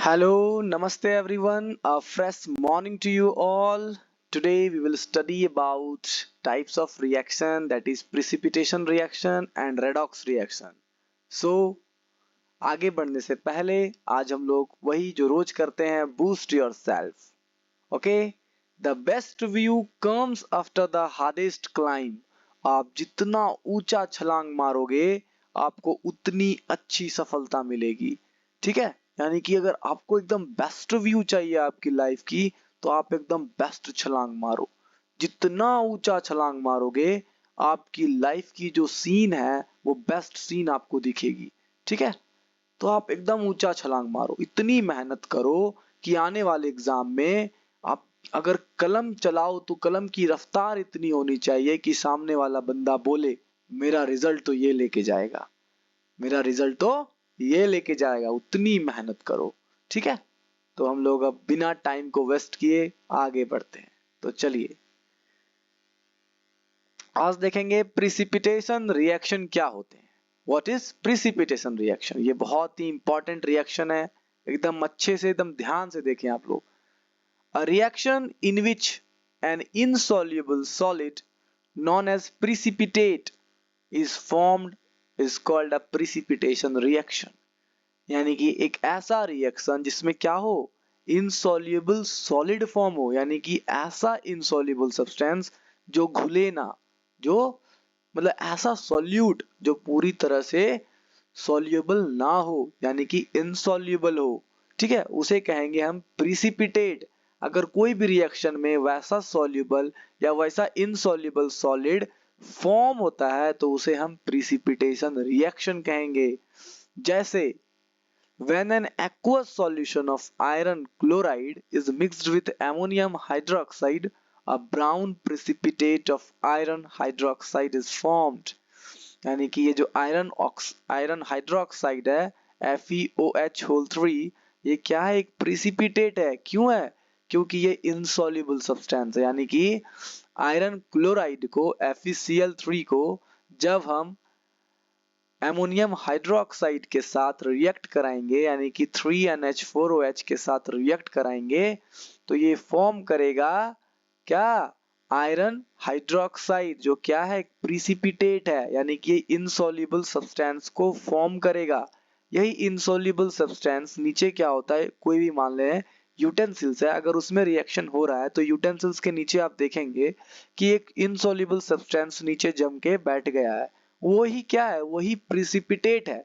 Hello, Namaste everyone. A fresh morning to you all. Today we will study about types of reaction, that is precipitation reaction and redox reaction. So आगे बढ़ने से पहले आज हम लोग वही जो रोज करते हैं, boost your self. Okay, the best view comes after the hardest climb. आप जितना ऊंचा छलांग मारोगे आपको उतनी अच्छी सफलता मिलेगी. ठीक है, यानी कि अगर आपको एकदम बेस्ट व्यू चाहिए आपकी लाइफ की तो आप एकदम बेस्ट छलांग मारो. जितना ऊंचा छलांग मारोगे आपकी लाइफ की जो सीन है वो बेस्ट सीन आपको दिखेगी. ठीक है, तो आप एकदम ऊंचा छलांग मारो, इतनी मेहनत करो कि आने वाले एग्जाम में आप अगर कलम चलाओ तो कलम की रफ्तार इतनी होनी चाहिए कि सामने वाला बंदा बोले मेरा रिजल्ट तो ये लेके जाएगा, मेरा रिजल्ट तो ये लेके जाएगा. उतनी मेहनत करो. ठीक है, तो हम लोग अब बिना टाइम को वेस्ट किए आगे बढ़ते हैं. तो चलिए आज देखेंगे प्रिसिपिटेशन रिएक्शन क्या होते हैं. What is precipitation reaction? ये बहुत ही इंपॉर्टेंट रिएक्शन है, एकदम अच्छे से एकदम ध्यान से देखें आप लोग. A reaction in which N insoluble solid known as precipitate is formed is called a precipitation reaction. यानी कि एक ऐसा रिएक्शन जिसमें क्या हो, इनसॉल्युबल सॉलिड फॉर्म हो, यानी कि ऐसा इनसॉल्युबल सब्सटेंस जो घुले ना, जो मतलब ऐसा सॉल्यूट जो पूरी तरह से सॉल्युबल ना हो, यानी कि इनसॉल्युबल हो. ठीक है, उसे कहेंगे हम प्रिसिपिटेट. अगर कोई भी रिएक्शन में वैसा सॉल्युबल या वैसा इनसॉल्युबल सॉलिड फॉर्म होता है तो उसे हम प्रिसिपिटेशन रिएक्शन कहेंगे. जैसे when an aqueous solution of iron chloride is mixed with ammonium hydroxide, a brown precipitate of iron hydroxide is formed. यानी कि ये जो आयरन हाइड्रोक्साइड है FeOH होल 3, ये क्या है, एक प्रिसिपिटेट है. क्यों है? क्योंकि ये इनसॉल्युबल सब्सटेंस है. यानी कि आयरन क्लोराइड को FeCl3 को जब हम एमोनियम हाइड्रोक्साइड के साथ रिएक्ट कराएंगे, यानी कि 3NH4OH के साथ रिएक्ट कराएंगे तो ये फॉर्म करेगा क्या, आयरन हाइड्रोक्साइड, जो क्या है, प्रिसिपिटेट है. यानी कि इनसॉल्युबल सब्सटेंस को फॉर्म करेगा. यही इनसॉल्युबल सब्सटेंस नीचे क्या होता है, कोई भी मान लें यूटेंसिल्स है, अगर उसमें रिएक्शन हो रहा है तो यूटेंसिल्स के नीचे आप देखेंगे कि एक इनसॉल्युबल सब्सटेंस नीचे जम के बैठ गया है. वही क्या है, वही प्रिसिपिटेट है.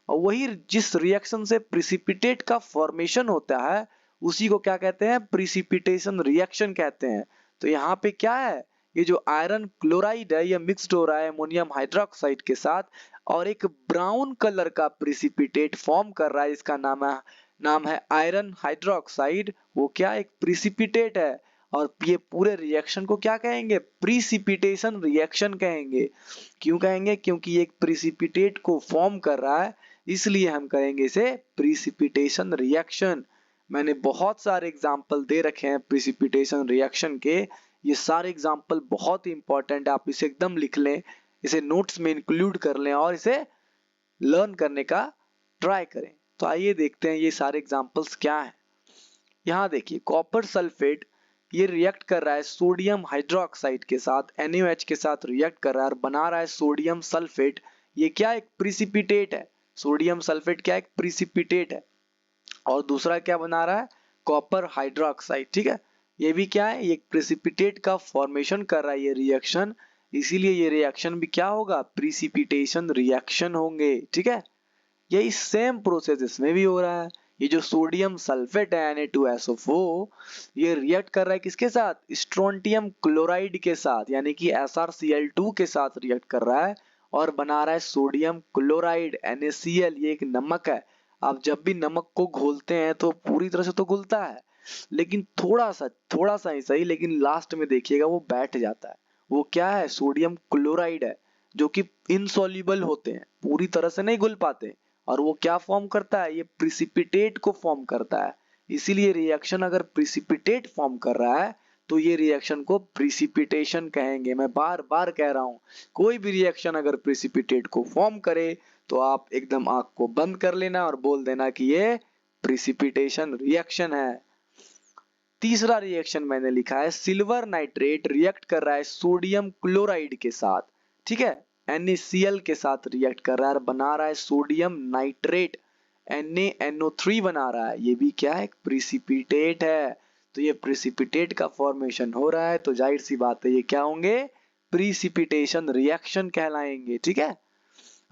और वही जिस रिएक्शन से प्रिसिपिटेट का फॉर्मेशन होता है उसी को क्या कहते हैं, प्रिसिपिटेशन रिएक्शन कहते हैं. तो यहाँ पे क्या है, ये जो आयरन क्लोराइड है ये मिक्स्ड हो रहा है अमोनियम हाइड्रोक्साइड के साथ और एक ब्राउन कलर का प्रिसिपिटेट फॉर्म कर रहा है. इसका नाम है आयरन हाइड्रोक्साइड. वो क्या, एक प्रिसिपिटेट है. और ये पूरे रिएक्शन को क्या कहेंगे, प्रिसिपिटेशन रिएक्शन कहेंगे. क्यों कहेंगे? क्योंकि ये एक प्रिसिपिटेट को फॉर्म कर रहा है, इसलिए हम कहेंगे इसे प्रिसिपिटेशन रिएक्शन. मैंने बहुत सारे एग्जाम्पल दे रखे हैं प्रिसिपिटेशन रिएक्शन के. ये सारे एग्जाम्पल बहुत ही इंपॉर्टेंट है, आप इसे एकदम लिख लें, इसे नोट्स में इंक्लूड कर लें और इसे लर्न करने का ट्राई करें. तो आइए देखते हैं ये सारे एग्जाम्पल्स क्या हैं. यहाँ देखिए, कॉपर सल्फेट ये रिएक्ट कर रहा है सोडियम हाइड्रोक्साइड के साथ, NaOH के साथ रिएक्ट कर रहा है और बना रहा है सोडियम सल्फेट. ये क्या, एक प्रिसिपिटेट है. सोडियम सल्फेट क्या, एक प्रिसिपिटेट है. और दूसरा क्या बना रहा है, कॉपर हाइड्रोक्साइड. ठीक है, ये भी क्या है, ये एक प्रिसिपिटेट का फॉर्मेशन कर रहा है ये रिएक्शन, इसीलिए ये रिएक्शन भी क्या होगा, प्रिसिपिटेशन रिएक्शन होंगे. ठीक है, यही सेम प्रोसेस इसमें भी हो रहा है. ये जो सोडियम सल्फेट है Na2SO4 ये रिएक्ट कर रहा है किसके साथ, स्ट्रोंटियम क्लोराइड के साथ, यानी कि SrCl2 के साथ रिएक्ट कर रहा है और बना रहा है सोडियम क्लोराइड NaCl. ये एक नमक है. आप जब भी नमक को घोलते हैं तो पूरी तरह से तो घुलता है लेकिन थोड़ा सा ही सही, लेकिन लास्ट में देखिएगा वो बैठ जाता है. वो क्या है, सोडियम क्लोराइड है, जो कि इनसॉल्युबल होते हैं, पूरी तरह से नहीं घुल पाते. और वो क्या फॉर्म करता है, ये प्रिसिपिटेट को फॉर्म करता है. इसीलिए रिएक्शन अगर प्रिसिपिटेट फॉर्म कर रहा है तो ये रिएक्शन को प्रिसिपिटेशन कहेंगे. मैं बार बार कह रहा हूं, कोई भी रिएक्शन अगर प्रिसिपिटेट को फॉर्म करे तो आप एकदम आंख को बंद कर लेना और बोल देना कि ये प्रिसिपिटेशन रिएक्शन है। तीसरा रिएक्शन मैंने लिखा है, सिल्वर नाइट्रेट रिएक्ट कर रहा है सोडियम क्लोराइड के साथ, ठीक है, NaCl के साथ रिएक्ट कर रहा है और बना रहा है सोडियम नाइट्रेट, NaNO3 बना रहा है। ये भी क्या है, प्रिसिपिटेट है। तो ये प्रिसिपिटेट का फॉर्मेशन हो रहा है, तो जाहिर सी बात है ये क्या होंगे, प्रिसिपिटेशन रिएक्शन कहलाएंगे, ठीक है।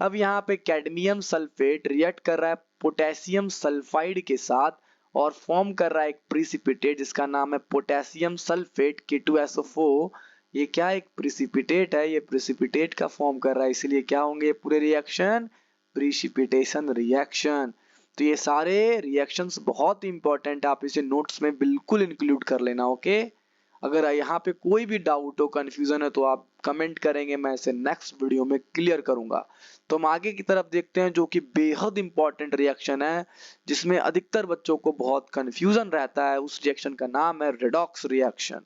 अब यहाँ पे कैडमियम सल्फेट रिएक्ट कर रहा है पोटेशियम सल्फाइड के साथ और फॉर्म कर रहा है एक प्रिसिपिटेट जिसका नाम है पोटेशियम सल्फेट K2SO4। ये क्या एक प्रिसिपिटेट है, ये प्रिसिपिटेट का फॉर्म कर रहा है, इसलिए क्या होंगे पूरे रिएक्शन, प्रिसिपिटेशन रिएक्शन। तो ये सारे रिएक्शंस बहुत इंपॉर्टेंट है, आप इसे नोट्स में बिल्कुल इंक्लूड कर लेना, ओके। अगर यहाँ पे कोई भी डाउट हो, कंफ्यूजन है, तो आप कमेंट करेंगे, मैं इसे नेक्स्ट वीडियो में क्लियर करूंगा। तो हम आगे की तरफ देखते हैं जो कि बेहद इंपॉर्टेंट रिएक्शन है, जिसमें अधिकतर बच्चों को बहुत कंफ्यूजन रहता है। उस रिएक्शन का नाम है रेडॉक्स रिएक्शन।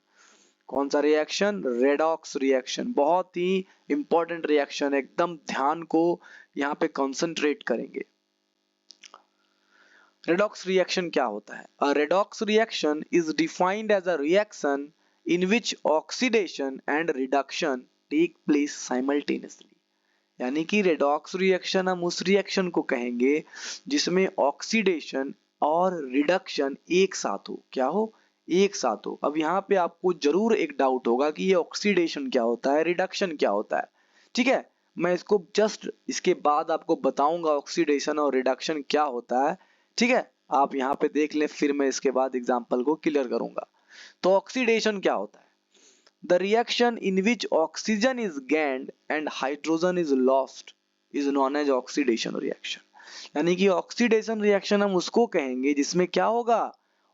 कौन सा रिएक्शन, रेडॉक्स रिएक्शन। बहुत ही इंपॉर्टेंट रिएक्शन, एकदम ध्यान को यहाँ पे कंसंट्रेट करेंगे। रेडॉक्स रिएक्शन क्या होता है? A redox reaction is defined as a reaction in which oxidation and reduction take place simultaneously। यानी कि रेडॉक्स रिएक्शन हम उस रिएक्शन को कहेंगे जिसमें ऑक्सीडेशन और रिडक्शन एक साथ हो। क्या हो? एक साथ हो। अब यहाँ पे आपको जरूर एक डाउट होगा कि ये ऑक्सीडेशन क्या होता है, रिडक्शन क्या होता है, ठीक है। मैं इसको जस्ट इसके बाद आपको बताऊंगा ऑक्सीडेशन और रिडक्शन क्या होता है, ठीक है। आप यहाँ पे देख लें, फिर मैं इसके बाद एग्जाम्पल को क्लियर करूंगा। तो ऑक्सीडेशन क्या होता है? The reaction in which oxygen is gained and hydrogen is lost is known as oxidation reaction. यानी कि ऑक्सीडेशन रिएक्शन हम उसको कहेंगे जिसमें क्या होगा,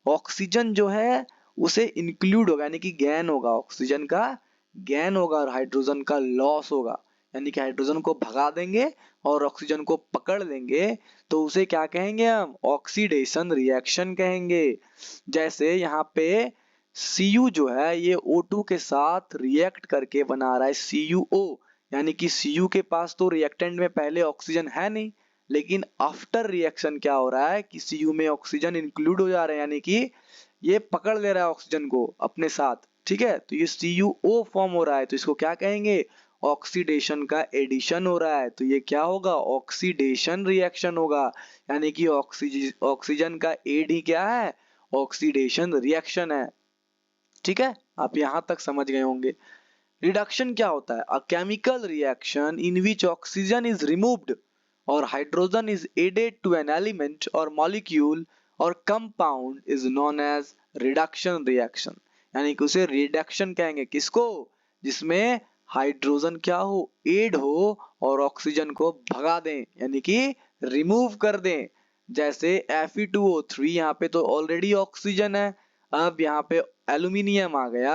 ऑक्सीजन जो है उसे इंक्लूड होगा, यानी कि गैन होगा, ऑक्सीजन का गैन होगा और हाइड्रोजन का लॉस होगा। यानी कि हाइड्रोजन को भगा देंगे और ऑक्सीजन को पकड़ लेंगे, तो उसे क्या कहेंगे हम, ऑक्सीडेशन रिएक्शन कहेंगे। जैसे यहाँ पे Cu जो है ये O2 के साथ रिएक्ट करके बना रहा है CuO, यानी कि Cu के पास तो रिएक्टेंट में पहले ऑक्सीजन है नहीं, लेकिन आफ्टर रिएक्शन क्या हो रहा है कि Cu में ऑक्सीजन इंक्लूड हो जा रहे हैं, यानी कि ये पकड़ ले रहा है ऑक्सीजन को अपने साथ, ठीक है। तो ये CuO फॉर्म हो रहा है, तो इसको क्या कहेंगे, ऑक्सीडेशन का एडिशन हो रहा है, तो ये क्या होगा, ऑक्सीडेशन रिएक्शन होगा। यानी कि ऑक्सीजन का एड ही क्या है, ऑक्सीडेशन रिएक्शन है, ठीक है। आप यहां तक समझ गए होंगे। रिडक्शन क्या होता है? A chemical reaction in which oxygen is removed और hydrogen is added to an element और मॉलिक्यूल और compound is known as reduction reaction. यानी कि उसे रिडक्शन कहेंगे किसको, जिसमें हाइड्रोजन क्या हो, एड हो और ऑक्सीजन को भगा दें, यानी कि रिमूव कर दें। जैसे Fe2O3, यहाँ पे तो ऑलरेडी ऑक्सीजन है, अब यहाँ पे एल्यूमिनियम आ गया।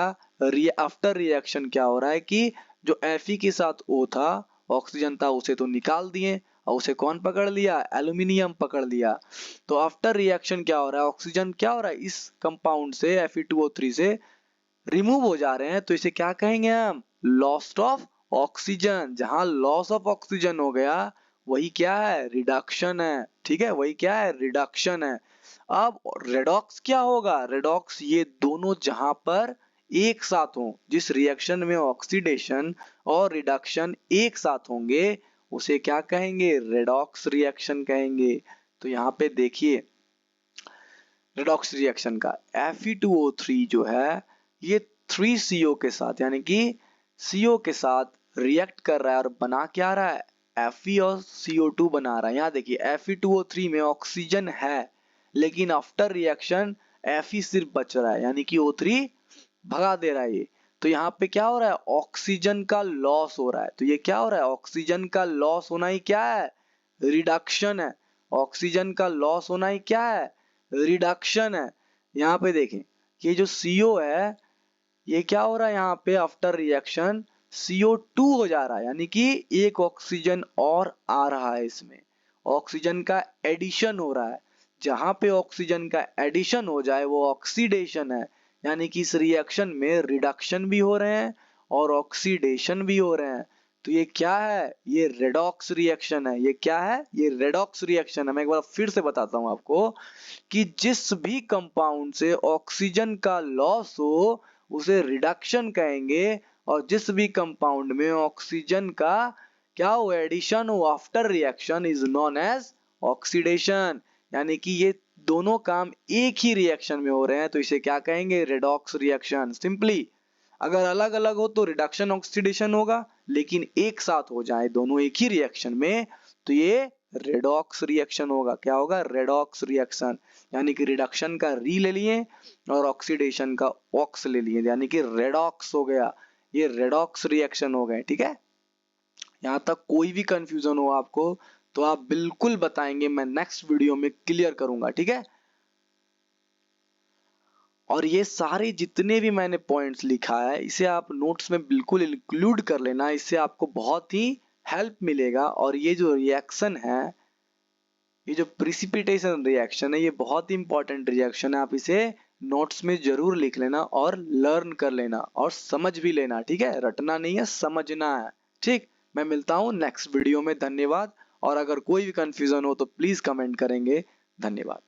आफ्टर रिएक्शन क्या हो रहा है कि जो Fe के साथ O था, ऑक्सीजन था, उसे तो निकाल दिए और उसे कौन पकड़ लिया, एल्यूमिनियम पकड़ लिया। तो आफ्टर रिएक्शन क्या हो रहा है, ऑक्सीजन क्या हो रहा है, इस कंपाउंड से Fe2O3 से रिमूव हो जा रहे हैं, तो इसे क्या कहेंगे हम, लॉस ऑफ ऑक्सीजन। जहां लॉस ऑफ ऑक्सीजन हो गया वही क्या है, रिडक्शन है, ठीक है, वही क्या है, रिडक्शन है। अब रेडॉक्स क्या होगा, रेडॉक्स ये दोनों जहां पर एक साथ हो, जिस रिएक्शन में ऑक्सीडेशन और रिडक्शन एक साथ होंगे, उसे क्या कहेंगे, रेडॉक्स रिएक्शन कहेंगे। तो यहाँ पे देखिए रेडॉक्स रिएक्शन का Fe2O3 जो है ये 3CO के साथ, यानी कि CO के साथ रिएक्ट कर रहा है और बना क्या रहा है, Fe और CO2 बना रहा है। यहाँ देखिए Fe2O3 में ऑक्सीजन है, लेकिन आफ्टर रिएक्शन Fe सिर्फ बच रहा है, यानी कि O3 भगा दे रहा है ये। तो यहाँ पे क्या हो रहा है, ऑक्सीजन का लॉस हो रहा है। तो ये क्या हो रहा है, ऑक्सीजन का लॉस होना ही क्या है, रिडक्शन है। ऑक्सीजन का लॉस होना ही क्या है, रिडक्शन है। यहाँ पे देखें कि जो CO है ये क्या हो रहा है, यहाँ पे आफ्टर रिएक्शन CO2 हो जा रहा है, यानी कि एक ऑक्सीजन और आ रहा है, इसमें ऑक्सीजन का एडिशन हो रहा है। जहां पे ऑक्सीजन का एडिशन हो जाए वो ऑक्सीडेशन है, यानी कि इस रिएक्शन में रिडक्शन भी हो रहे हैं और ऑक्सीडेशन भी हो रहे हैं। तो ये क्या है, ये रेडॉक्स रिएक्शन है। ये क्या है, ये रेडॉक्स रिएक्शन है। मैं एक बार फिर से बताता हूं आपको कि जिस भी कंपाउंड से ऑक्सीजन का लॉस हो उसे रिडक्शन कहेंगे, और जिस भी कंपाउंड में ऑक्सीजन का क्या हो, एडिशन हो after reaction, is known as oxidation. यानी कि ये दोनों काम एक ही रिएक्शन में हो रहे हैं तो इसे क्या कहेंगे, रेडॉक्स रिएक्शन। सिंपली अगर अलग अलग हो तो रिडक्शन ऑक्सीडेशन होगा, लेकिन एक साथ हो जाए दोनों एक ही रिएक्शन में तो ये रेडॉक्स रिएक्शन होगा। क्या होगा, रेडॉक्स रिएक्शन। यानी कि रिडक्शन का री ले लिए और ऑक्सीडेशन का ऑक्स ले लिए, यानी कि रेडॉक्स हो गया। ये रेडॉक्स रिएक्शन हो गए। ठीक है, यहाँ तक कोई भी कंफ्यूजन हो आपको तो आप बिल्कुल बताएंगे, मैं नेक्स्ट वीडियो में क्लियर करूंगा। ठीक है, और ये सारे जितने भी मैंने पॉइंट्स लिखा है इसे आप नोट्स में बिल्कुल इंक्लूड कर लेना, इससे आपको बहुत ही हेल्प मिलेगा। और ये जो रिएक्शन है, ये जो प्रिसिपिटेशन रिएक्शन है, ये बहुत ही इंपॉर्टेंट रिएक्शन है। आप इसे नोट्स में जरूर लिख लेना और लर्न कर लेना और समझ भी लेना। ठीक है, रटना नहीं है, समझना है। ठीक, मैं मिलता हूँ नेक्स्ट वीडियो में। धन्यवाद। और अगर कोई भी कंफ्यूजन हो तो प्लीज कमेंट करेंगे। धन्यवाद।